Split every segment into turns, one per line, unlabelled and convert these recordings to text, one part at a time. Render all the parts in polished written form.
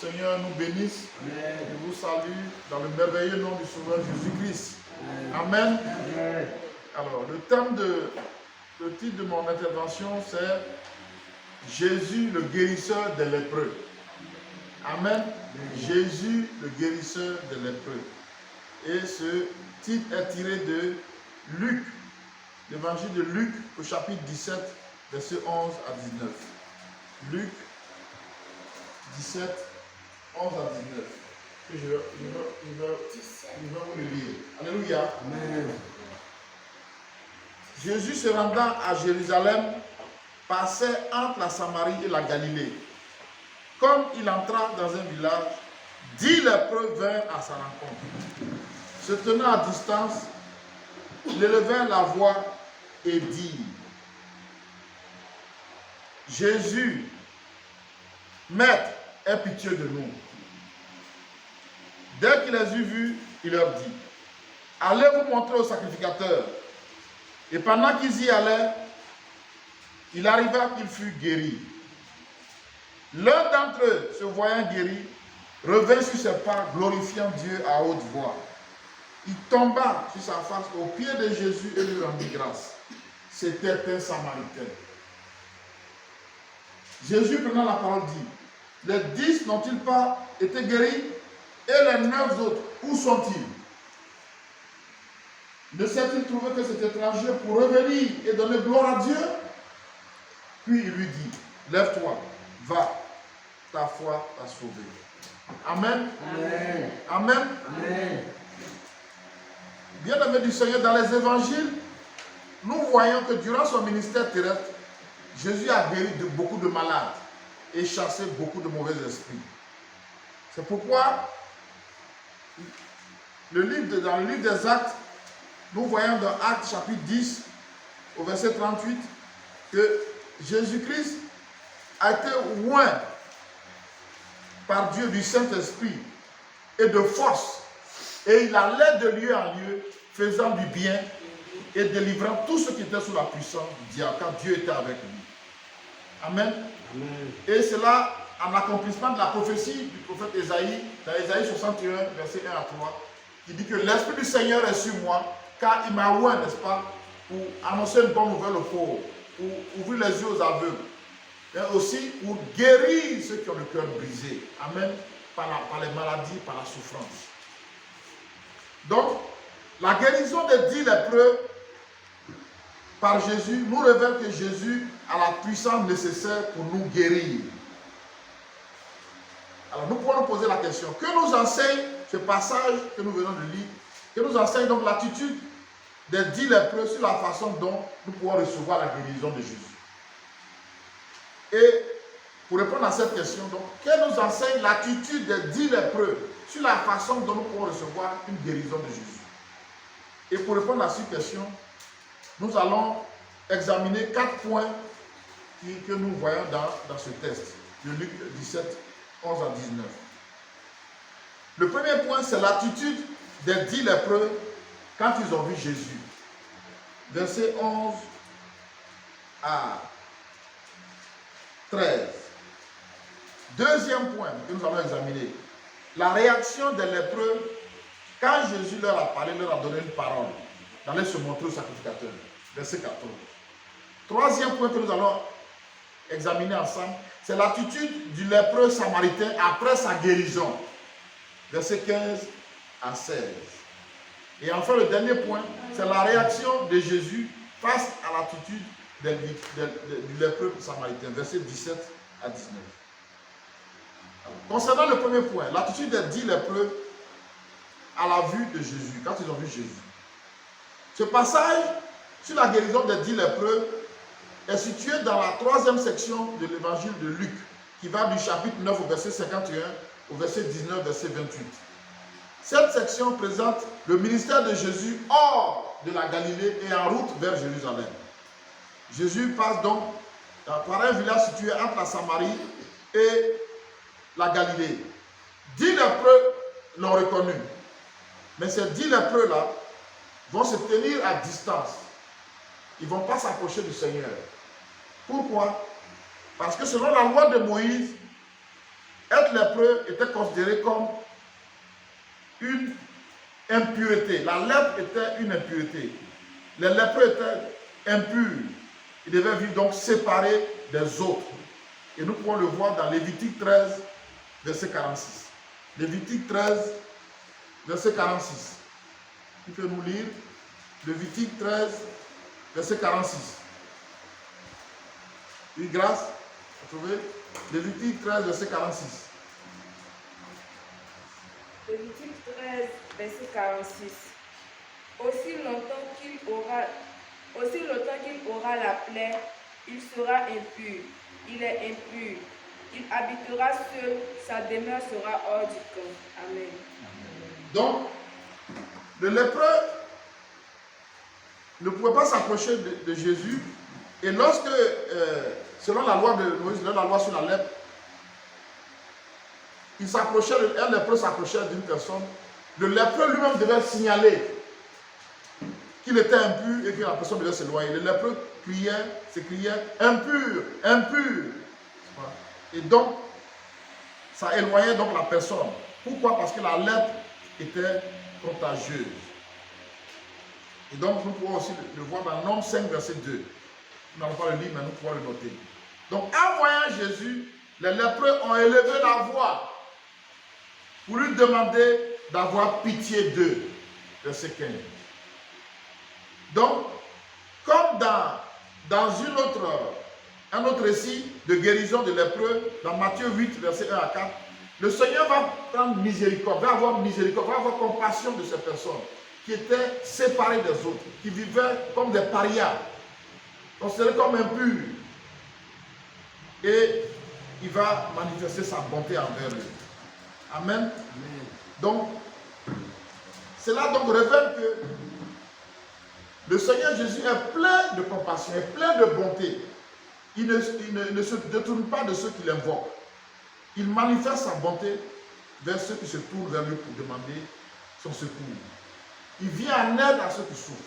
Seigneur nous bénisse. Je vous salue dans le merveilleux nom du Sauveur Jésus-Christ. Amen. Alors, le titre de mon intervention, c'est Jésus, le guérisseur des lépreux. Amen. Jésus, le guérisseur des lépreux. Et ce titre est tiré de Luc, l'évangile de Luc, au chapitre 17, versets 11 à 19. Luc 17, 11 à 19. Je vais vous le lire. Alléluia. Amen. Jésus se rendant à Jérusalem, passait entre la Samarie et la Galilée. Comme il entra dans un village, 10 lépreux vinrent à sa rencontre. Se tenant à distance, il élevèrent la voix et dit: Jésus, Maître, aie pitié de nous. Dès qu'il les eut vus, il leur dit: Allez vous montrer au sacrificateur. Et pendant qu'ils y allaient, il arriva qu'il fut guéri. L'un d'entre eux, se voyant guéri, revint sur ses pas, glorifiant Dieu à haute voix. Il tomba sur sa face aux pieds de Jésus et lui rendit grâce. C'était un Samaritain. Jésus, prenant la parole, dit: Les 10 n'ont-ils pas été guéris? Et les 9 autres, où sont-ils? Ne s'est-il trouvé que cet étranger pour revenir et donner gloire à Dieu? Puis il lui dit: Lève-toi, va, ta foi t'a sauvé. Amen. Amen. Amen. Amen. Bien-aimés du Seigneur, dans les évangiles, nous voyons que durant son ministère terrestre, Jésus a guéri beaucoup de malades et chassé beaucoup de mauvais esprits. C'est pourquoi, dans le livre des Actes, nous voyons dans Actes chapitre 10, au verset 38, que Jésus-Christ a été oint par Dieu du Saint-Esprit et de force. Et il allait de lieu en lieu, faisant du bien et délivrant tous ceux qui étaient sous la puissance du diable, car Dieu était avec lui. Amen. Amen. Et c'est là, en accomplissement de la prophétie du prophète Ésaïe, dans Ésaïe 61, verset 1 à 3, qui dit que l'Esprit du Seigneur est sur moi, car il m'a oint, n'est-ce pas, pour annoncer une bonne nouvelle aux pauvres, pour ouvrir les yeux aux aveugles, et aussi pour guérir ceux qui ont le cœur brisé. Amen. Par les maladies, par la souffrance. Donc, la guérison des 10 lépreux par Jésus nous révèle que Jésus a la puissance nécessaire pour nous guérir. Alors, nous pouvons nous poser la question: que nous enseigne ce passage que nous venons de lire? Que nous enseigne donc l'attitude des 10 lépreux sur la façon dont nous pouvons recevoir la guérison de Jésus? Et pour répondre à cette question, donc, que nous enseigne l'attitude des 10 lépreux sur la façon dont nous pouvons recevoir une guérison de Jésus? Et pour répondre à cette question, nous allons examiner 4 points que nous voyons dans ce texte de Luc 17, 11 à 19. Le premier point, c'est l'attitude des 10 lépreux quand ils ont vu Jésus. Versets 11 à 13. Deuxième point que nous allons examiner, la réaction des lépreux quand Jésus leur a parlé, leur a donné une parole, d'aller se montrer au sacrificateur. Verset 14. Troisième point que nous allons examiner ensemble, c'est l'attitude du lépreux samaritain après sa guérison. Versets 15 à 16. Et enfin, le dernier point, c'est la réaction de Jésus face à l'attitude du lépreux samaritain. Versets 17 à 19. Alors, concernant le premier point, l'attitude des 10 lépreux à la vue de Jésus, quand ils ont vu Jésus. Ce passage sur la guérison des 10 lépreux est situé dans la 3e section de l'évangile de Luc, qui va du chapitre 9 au verset 51 au verset 19, verset 28. Cette section présente le ministère de Jésus hors de la Galilée et en route vers Jérusalem. Jésus passe donc par un village situé entre la Samarie et la Galilée. 10 lépreux l'ont reconnu. Mais ces 10 lépreux-là vont se tenir à distance. Ils ne vont pas s'approcher du Seigneur. Pourquoi? Parce que selon la loi de Moïse, être lépreux était considéré comme une impureté. La lèpre était une impureté. Les lépreux étaient impurs. Ils devaient vivre donc séparés des autres. Et nous pouvons le voir dans Lévitique 13, verset 46. Lévitique 13, verset 46. Qui peut nous lire? Lévitique 13, verset 46. Oui, grâce. Vous trouvez? Lévitique 13, verset 46.
Lévitique 13, verset 46. Aussi longtemps qu'il aura la plaie, il sera impur. Il est impur. Il habitera seul, sa demeure sera hors du camp. Amen.
Donc, le lépreux ne pouvait pas s'approcher de Jésus. Et lorsque, selon la loi de Moïse, la loi sur la lèpre, un lépreux s'approchait d'une personne, le lépreux lui-même devait signaler qu'il était impur et que la personne devait s'éloigner. Le lépreux s'écriait impur, impur. Et donc, ça éloignait donc la personne. Pourquoi? Parce que la lèpre était contagieuse. Et donc, nous pouvons aussi le voir dans Nombre 5, verset 2. Nous n'allons pas le lire, mais nous pouvons le noter. Donc, en voyant Jésus, les lépreux ont élevé la voix pour lui demander d'avoir pitié d'eux. Verset 15. Donc, comme dans un autre récit de guérison de lépreux, dans Matthieu 8, verset 1 à 4, le Seigneur va prendre miséricorde, va avoir compassion de ces personnes qui étaient séparées des autres, qui vivaient comme des parias, considérés comme impurs. Et il va manifester sa bonté envers eux. Amen. Donc, cela donc révèle que le Seigneur Jésus est plein de compassion, est plein de bonté. Il ne se détourne pas de ceux qui l'invoquent. Il manifeste sa bonté vers ceux qui se tournent vers lui pour demander son secours. Il vient en aide à ceux qui souffrent.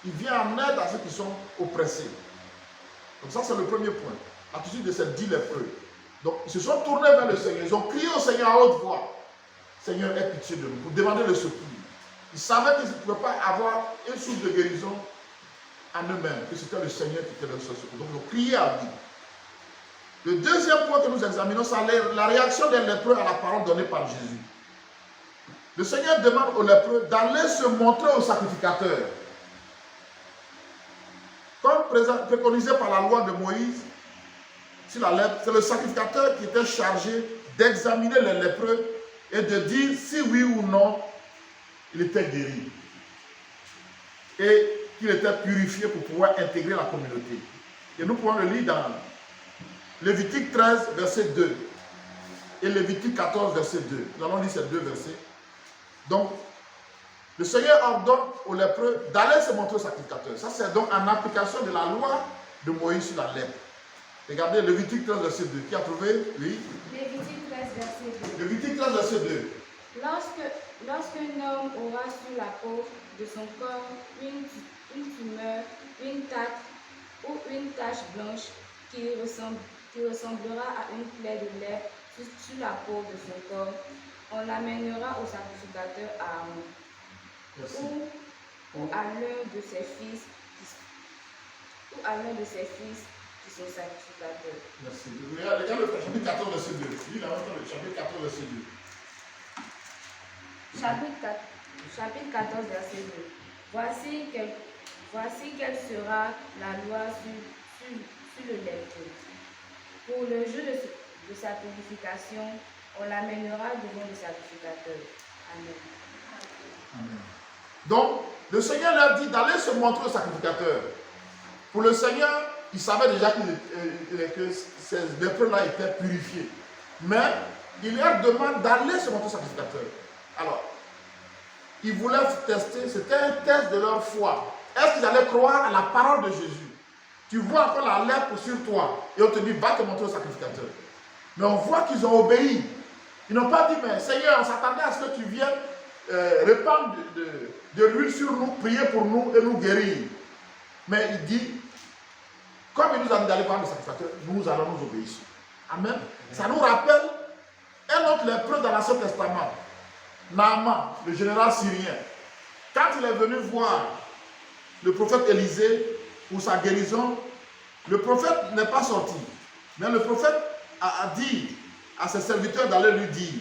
Il vient en aide à ceux qui sont oppressés. Donc ça, c'est le premier point. L'attitude de ces 10 lépreux. Donc, ils se sont tournés vers le Seigneur. Ils ont crié au Seigneur à haute voix. Seigneur, aie pitié de nous, pour demander le secours. Ils savaient qu'ils ne pouvaient pas avoir une source de guérison en eux-mêmes, que c'était le Seigneur qui était leur seul secours. Donc, ils ont crié à lui. Le deuxième point que nous examinons, c'est la réaction des lépreux à la parole donnée par Jésus. Le Seigneur demande aux lépreux d'aller se montrer au sacrificateur. Comme préconisé par la loi de Moïse, sur la lèpre, c'est le sacrificateur qui était chargé d'examiner les lépreux et de dire si oui ou non il était guéri et qu'il était purifié pour pouvoir intégrer la communauté. Et nous pouvons le lire dans Lévitique 13, verset 2 et Lévitique 14, verset 2. Nous allons lire ces deux versets. Donc, le Seigneur ordonne aux lépreux d'aller se montrer au sacrificateur. Ça, c'est donc en application de la loi de Moïse sur la lèpre. Regardez Lévitique 13, verset 2. Qui a trouvé? Oui.
Lévitique 13, verset 2.
Lévitique 13, verset 2.
Lorsqu'un homme aura sur la peau de son corps une tumeur, une tache ou une tache blanche qui ressemblera à une plaie de lèpre sur la peau de son corps, on l'amènera au sacrificateur Aaron. Ou à l'un de ses fils qui sont sacrificateurs.
Merci. Regardez le chapitre 14, verset 2. Lis la le chapitre 14, verset 2.
Chapitre 14, verset 2. Voici quelle sera la loi sur le lépreux. Pour le jour de sa purification, on l'amènera devant le sacrificateur. Amen.
Amen. Donc, le Seigneur leur dit d'aller se montrer au sacrificateur. Pour le Seigneur, il savait déjà que ces lépreux-là étaient purifiés. Mais il leur demande d'aller se montrer au sacrificateur. Alors, ils voulaient tester, c'était un test de leur foi. Est-ce qu'ils allaient croire à la parole de Jésus? Tu vois encore la lèpre sur toi et on te dit, va te montrer au sacrificateur. Mais on voit qu'ils ont obéi. Ils n'ont pas dit, mais Seigneur, on s'attendait à ce que tu viennes répandre de l'huile sur nous, prier pour nous et nous guérir. Mais il dit, comme il nous a dit d'aller voir le sacrificateur, nous allons nous obéir. Amen. Ça nous rappelle Un autre lépreux dans l'Ancien Testament, Naaman, le général syrien, quand il est venu voir le prophète Élisée pour sa guérison, le prophète n'est pas sorti. Mais le prophète a dit à ses serviteurs d'aller lui dire.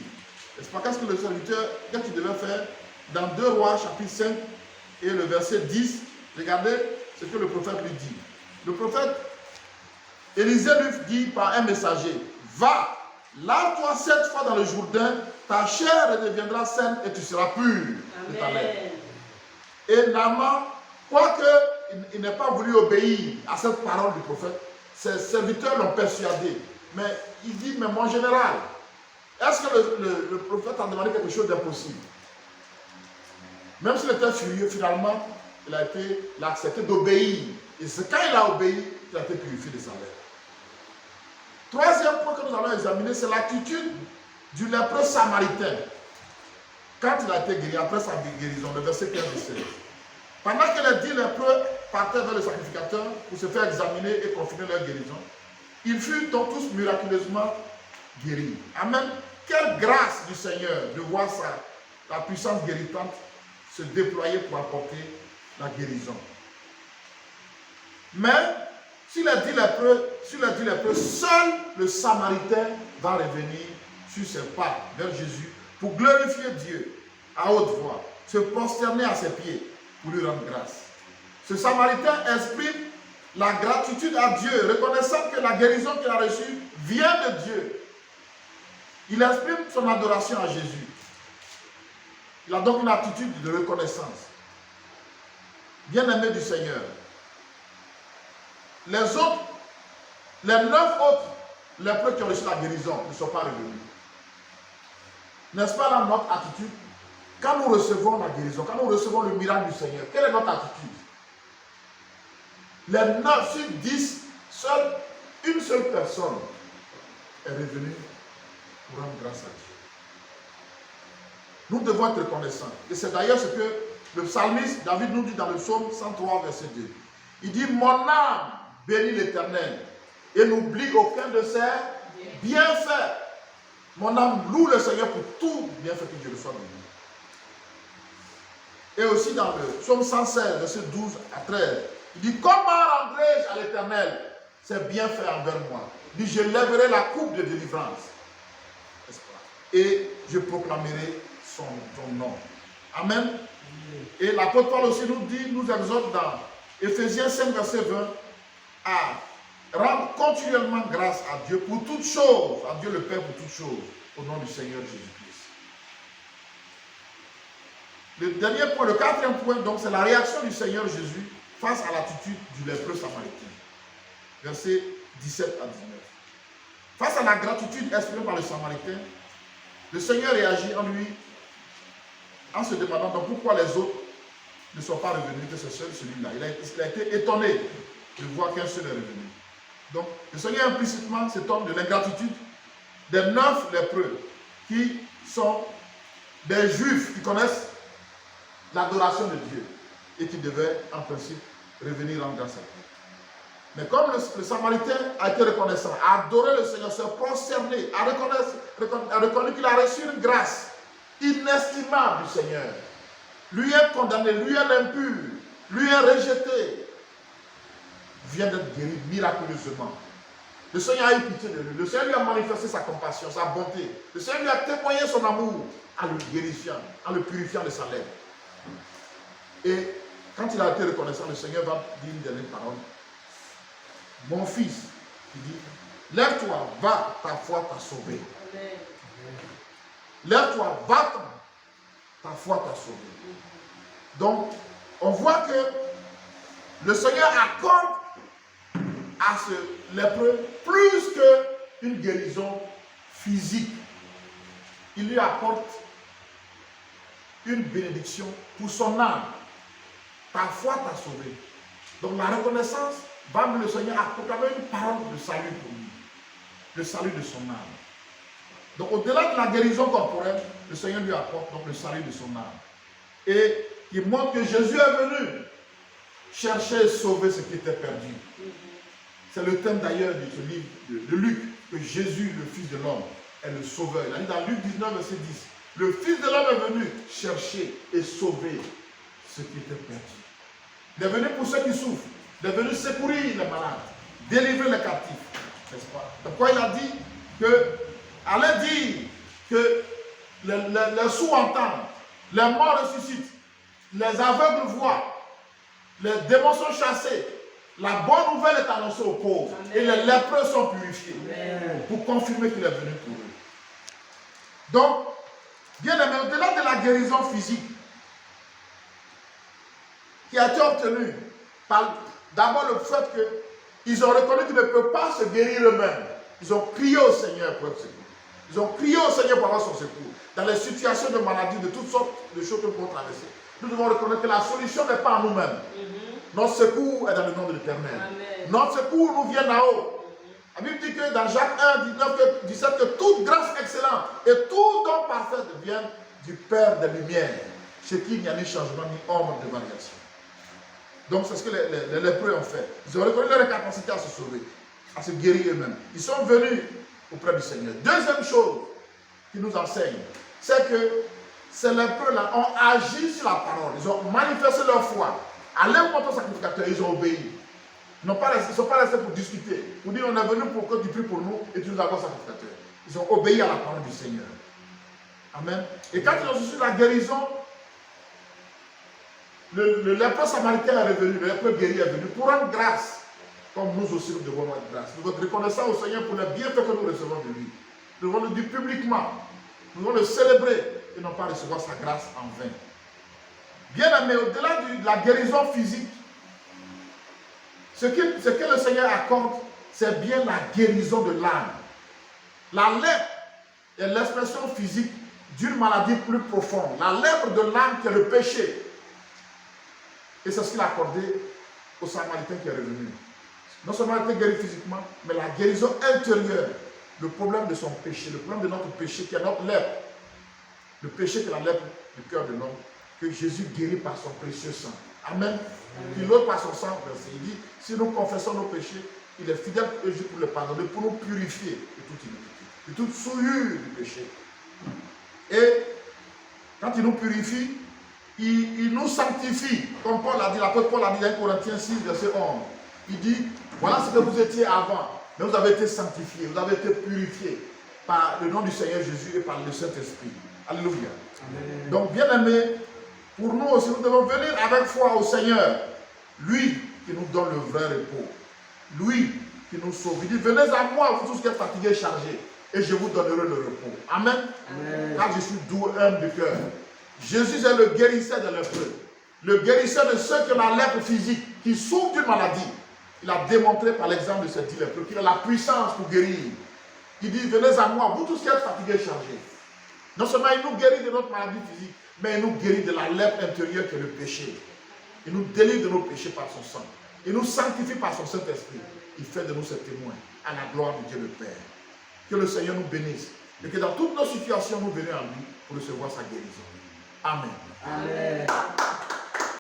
N'est-ce pas? Qu'est-ce que le serviteur, qu'est-ce qu'il devait faire? Dans 2 Rois, chapitre 5 et le verset 10, regardez ce que le prophète lui dit. Le prophète Élisée lui dit par un messager, va, lave-toi 7 fois dans le Jourdain, ta chair deviendra saine et tu seras pur de ta lèvre. Et Naaman, quoique il n'ait pas voulu obéir à cette parole du prophète, ses serviteurs l'ont persuadé. Mais il dit, mais mon général, est-ce que le prophète a demandé quelque chose d'impossible? Même s'il était furieux, finalement, il a accepté d'obéir. Et c'est quand il a obéi qu'il a été purifié de sa lèvre. Troisième point que nous allons examiner, c'est l'attitude du lépreux samaritain. Quand il a été guéri, après sa guérison, le verset 15 et 16. Pendant que les 10 lépreux partaient vers le sacrificateur pour se faire examiner et confirmer leur guérison, ils furent donc tous miraculeusement guéris. Amen. Quelle grâce du Seigneur de voir la puissance guérissante se déployer pour apporter la guérison. Mais, s'il a dit lépreux, seul le Samaritain va revenir sur ses pas vers Jésus pour glorifier Dieu à haute voix, se prosterner à ses pieds pour lui rendre grâce. Ce Samaritain exprime la gratitude à Dieu, reconnaissant que la guérison qu'il a reçue vient de Dieu. Il exprime son adoration à Jésus. Il a donc une attitude de reconnaissance. Bien-aimé du Seigneur. Les 9 autres lépreux qui ont reçu la guérison ne sont pas revenus. N'est-ce pas là notre attitude? Quand nous recevons la guérison, quand nous recevons le miracle du Seigneur, quelle est notre attitude? Les 9 sur 10, une seule personne est revenue pour rendre grâce à Dieu. Nous devons être reconnaissants. Et c'est d'ailleurs ce que le psalmiste David nous dit dans le psaume 103, verset 2. Il dit, mon âme bénit l'Éternel et n'oublie aucun de ses bienfaits. Mon âme loue le Seigneur pour tout bienfait que Dieu reçoit de lui. Et aussi dans le psaume 116, verset 12 à 13, il dit, comment rendrai-je à l'Éternel ses bienfaits envers moi? Il dit, je lèverai la coupe de délivrance. Et je proclamerai son nom. Amen. Et l'apôtre Paul aussi nous exhorte dans Éphésiens 5, verset 20, à rendre continuellement grâce à Dieu pour toutes choses, à Dieu le Père pour toutes choses, au nom du Seigneur Jésus-Christ. Le dernier point, le quatrième point, donc, c'est la réaction du Seigneur Jésus face à l'attitude du lépreux samaritain. Versets 17 à 19. Face à la gratitude exprimée par le samaritain, le Seigneur réagit en lui, en se demandant donc pourquoi les autres ne sont pas revenus, que c'est seul celui-là. Il a été étonné de voir qu'un seul est revenu. Donc, le Seigneur implicitement s'étonne de l'ingratitude des 9 lépreux qui sont des Juifs qui connaissent l'adoration de Dieu et qui devaient, en principe, revenir en grâce à Dieu. Mais comme le Samaritain a été reconnaissant, a adoré le Seigneur, s'est prosterné, a reconnu qu'il a reçu une grâce inestimable du Seigneur. Lui est condamné, lui est impur, lui est rejeté, vient d'être guéri miraculeusement. Le Seigneur a eu pitié de lui. Le Seigneur lui a manifesté sa compassion, sa bonté. Le Seigneur lui a témoigné son amour en le guérifiant, en le purifiant de sa lèvre. Et quand il a été reconnaissant, le Seigneur va dire une dernière parole. Mon fils, il dit, lève-toi, va, ta foi t'a sauvé. Lève-toi, va, ta foi t'a sauvé. Donc, on voit que le Seigneur accorde à ce lépreux plus qu'une guérison physique. Il lui apporte une bénédiction pour son âme. Ta foi t'a sauvé. Donc la reconnaissance va amener le Seigneur à proclamer une parole de salut pour lui. Le salut de son âme. Donc au-delà de la guérison corporelle, le Seigneur lui apporte donc le salut de son âme. Et qui montre que Jésus est venu chercher et sauver ce qui était perdu. C'est le thème d'ailleurs de ce livre de Luc, que Jésus, le Fils de l'homme, est le sauveur. Il a dit dans Luc 19, verset 10, le Fils de l'homme est venu chercher et sauver ce qui était perdu. Il est venu pour ceux qui souffrent. Il est venu secourir les malades, délivrer les captifs. N'est-ce pas? Pourquoi il a dit que, allez dire que les sourds entendent, les morts ressuscitent, les aveugles voient, les démons sont chassés. La bonne nouvelle est annoncée aux pauvres. Amen. Et les lépreux sont purifiés. Amen. Pour confirmer qu'il est venu pour eux. Donc, bien aimé, au-delà de la guérison physique qui a été obtenue par d'abord le fait qu'ils ont reconnu qu'ils ne peuvent pas se guérir eux-mêmes. Ils ont crié au Seigneur pour être secours. Ils ont crié au Seigneur pour avoir son secours. Dans les situations de maladie, de toutes sortes de choses que nous pouvons traverser, nous devons reconnaître que la solution n'est pas en nous-mêmes. Notre secours est dans le nom de l'Éternel. Notre secours nous vient d'en haut. La Bible dit que dans Jacques 1, 19, 17, que toute grâce excellente et tout don parfait viennent du Père des Lumières, chez qui il n'y a ni changement ni ombre de variation. Donc c'est ce que les lépreux ont fait. Ils ont reconnu leur capacité à se sauver, à se guérir eux-mêmes. Ils sont venus auprès du Seigneur. Deuxième chose qui nous enseigne, c'est que ces lépreux-là ont agi sur la parole. Ils ont manifesté leur foi. À l'important sacrificateur, ils ont obéi. Ils ne sont pas restés pour discuter, pour dire on est venu pour que tu pries pour nous et tu nous avons sacrificateur. Ils ont obéi à la parole du Seigneur. Amen. Et quand ils ont reçu la guérison, le lépreux samaritain est revenu, le lépreux guéri est venu pour rendre grâce, comme nous aussi nous devons rendre grâce. Nous devons être reconnaissants au Seigneur pour les bienfaits que nous recevons de lui. Nous devons le dire publiquement, nous devons le célébrer et non pas recevoir sa grâce en vain. Bien aimé, au-delà de la guérison physique, ce que le Seigneur accorde, c'est bien la guérison de l'âme. La lèpre est l'expression physique d'une maladie plus profonde. La lèpre de l'âme qui est le péché. Et c'est ce qu'il a accordé au Samaritain qui est revenu. Non seulement il était guéri physiquement, mais la guérison intérieure. Le problème de son péché, le problème de notre péché qui est notre lèpre. Le péché qui est la lèpre du cœur de l'homme, que Jésus guérit par son précieux sang. Amen. Il ôte par son sang, il dit, si nous confessons nos péchés, il est fidèle et juste pour le pardonner, pour nous purifier de toute iniquité, de toute souillure du péché. Et quand il nous purifie, il nous sanctifie, comme Paul a dit, l'apôtre Paul a dit dans Corinthiens 6, verset 11. Il dit, voilà ce que vous étiez avant, mais vous avez été sanctifiés, vous avez été purifiés par le nom du Seigneur Jésus et par le Saint-Esprit. Alléluia. Amen. Donc, bien aimé, pour nous aussi, nous devons venir avec foi au Seigneur. Lui qui nous donne le vrai repos. Lui qui nous sauve. Il dit, venez à moi, vous tous qui êtes fatigués et chargés, et je vous donnerai le repos. Amen. Amen. Car je suis doux et humble de cœur. Jésus est le guérisseur des lépreux. Le guérisseur de ceux qui ont la lèpre physique, qui souffrent d'une maladie. Il a démontré par l'exemple de ces 10 lépreux qu'il a la puissance pour guérir. Il dit, venez à moi, vous tous qui êtes fatigués et chargés. Non seulement il nous guérit de notre maladie physique, mais il nous guérit de la lèpre intérieure qui est le péché. Il nous délivre de nos péchés par son sang. Il nous sanctifie par son Saint-Esprit. Il fait de nous ses témoins à la gloire de Dieu le Père. Que le Seigneur nous bénisse et que dans toutes nos situations, nous venions à lui pour recevoir sa guérison. Amen. Amen.